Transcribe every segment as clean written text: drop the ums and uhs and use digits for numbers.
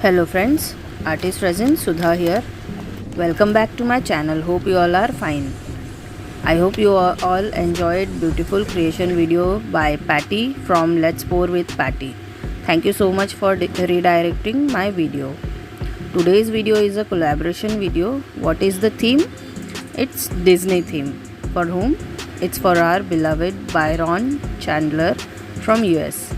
Hello friends, artist resin Sudha here. Welcome back to my channel. Hope you all are fine. I hope you all enjoyed beautiful creation video by Patty from Let's Pour with Patty. Thank you so much for redirecting my video. Today's video is a collaboration video. What is the theme? It's Disney theme. For whom? It's for our beloved Byron Chandler from US,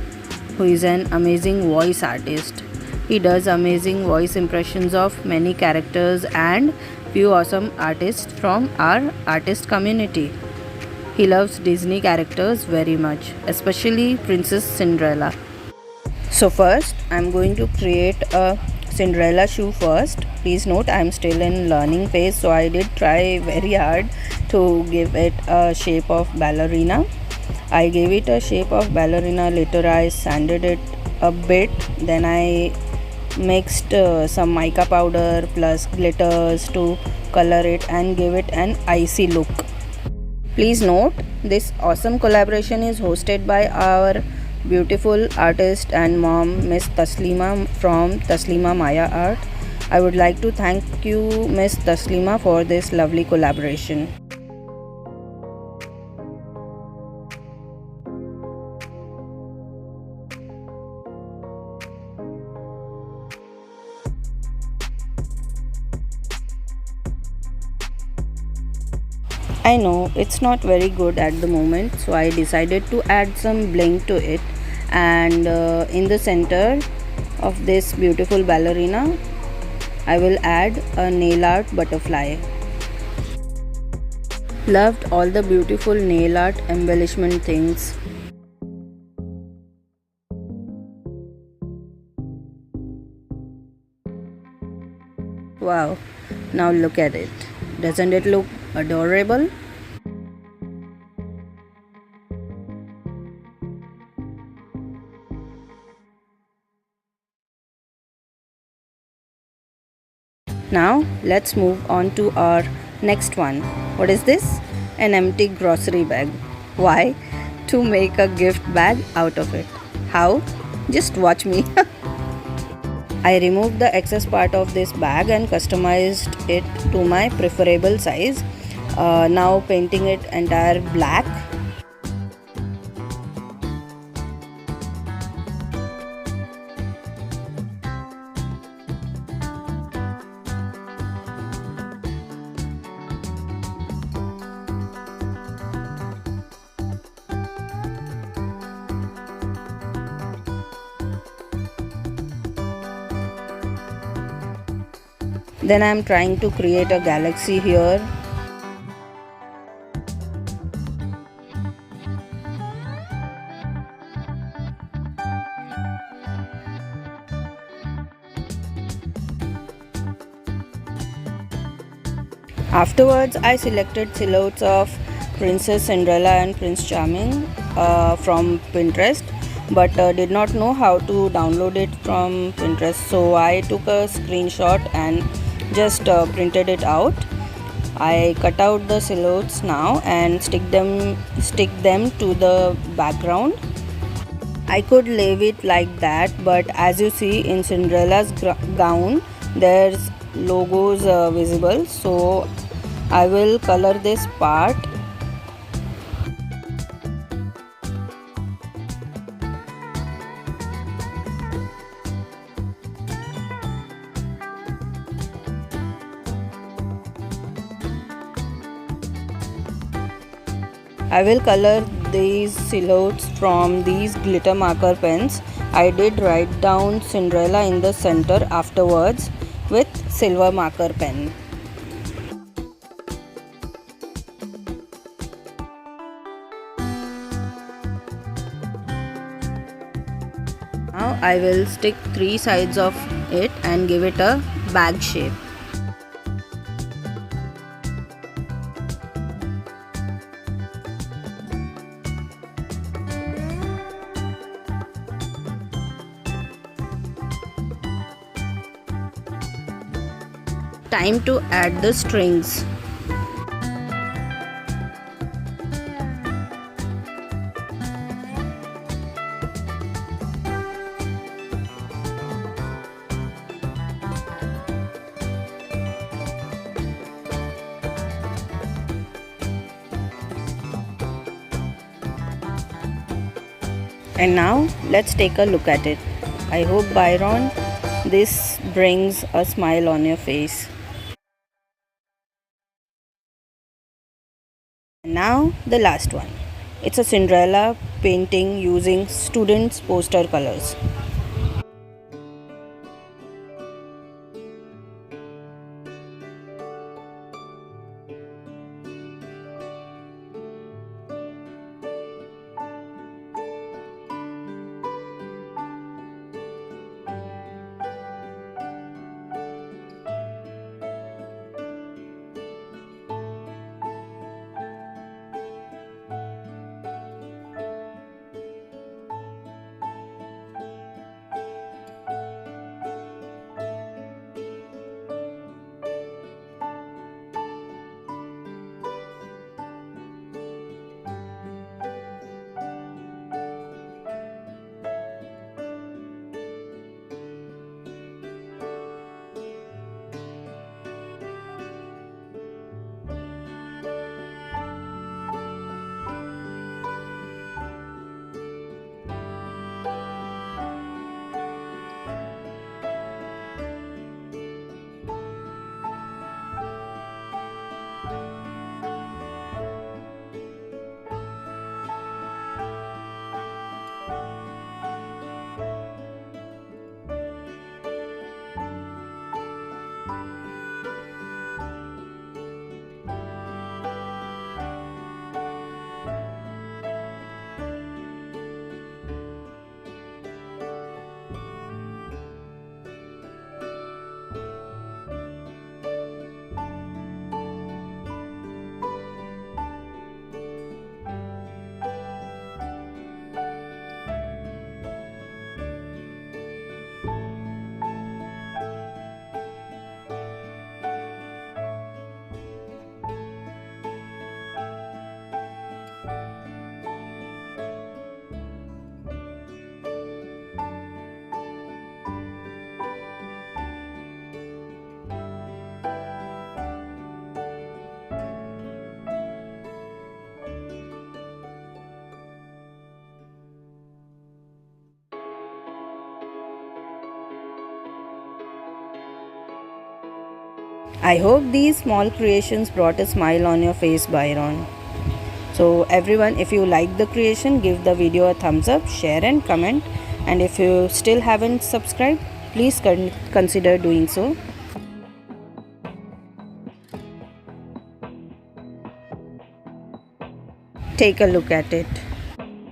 who is an amazing voice artist. He does amazing voice impressions of many characters and few awesome artists from our artist community. He loves Disney characters very much, especially Princess Cinderella. So first, I'm going to create a Cinderella shoe first. Please note I'm still in learning phase, so I did try very hard to give it a shape of ballerina. I gave it a shape of ballerina, later I sanded it a bit, then I mixed some mica powder plus glitters to color it and give it an icy look. Please note this awesome collaboration is hosted by our beautiful artist and mom, Miss Taslima from Taslima Maya Art. I would like to thank you, Miss Taslima, for this lovely collaboration. I know it's not very good at the moment, so I decided to add some bling to it, and in the center of this beautiful ballerina I will add a nail art butterfly. Loved all the beautiful nail art embellishment things. Wow, now look at it. Doesn't it look adorable? Now let's move on to our next one. What is this? An empty grocery bag. Why? To make a gift bag out of it. How? Just watch me. I removed the excess part of this bag and customized it to my preferable size. Now painting it entire black. Then I am trying to create a galaxy here. Afterwards, I selected silhouettes of Princess Cinderella and Prince Charming from Pinterest, but did not know how to download it from Pinterest, so I took a screenshot and just printed it out. I cut out the silhouettes now and stick them to the background. I could leave it like that, but as you see in Cinderella's gown there's logos visible, so I will color this part. I will color these silhouettes from these glitter marker pens. I did write down Cinderella in the center afterwards with silver marker pen. Now I will stick 3 sides of it and give it a bag shape. Time to add the strings. And now let's take a look at it. I hope, Byron, this brings a smile on your face. And now the last one. It's a Cinderella painting using students' poster colors. I hope these small creations brought a smile on your face, Byron. So everyone, if you like the creation, give the video a thumbs up, share and comment. And if you still haven't subscribed, please consider doing so. Take a look at it.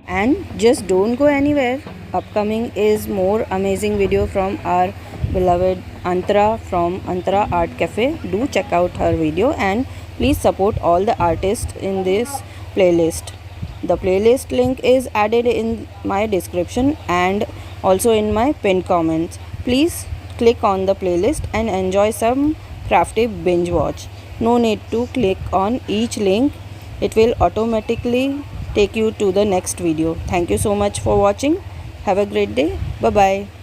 And just don't go anywhere. Upcoming is more amazing video from our beloved Antara from Antara Art Cafe. Do check out her video and please support all the artists in this playlist. The playlist link is added in my description and also in my pinned comments. Please click on the playlist and enjoy some crafty binge watch. No need to click on each link. It will automatically take you to the next video. Thank you so much for watching. Have a great day. Bye bye.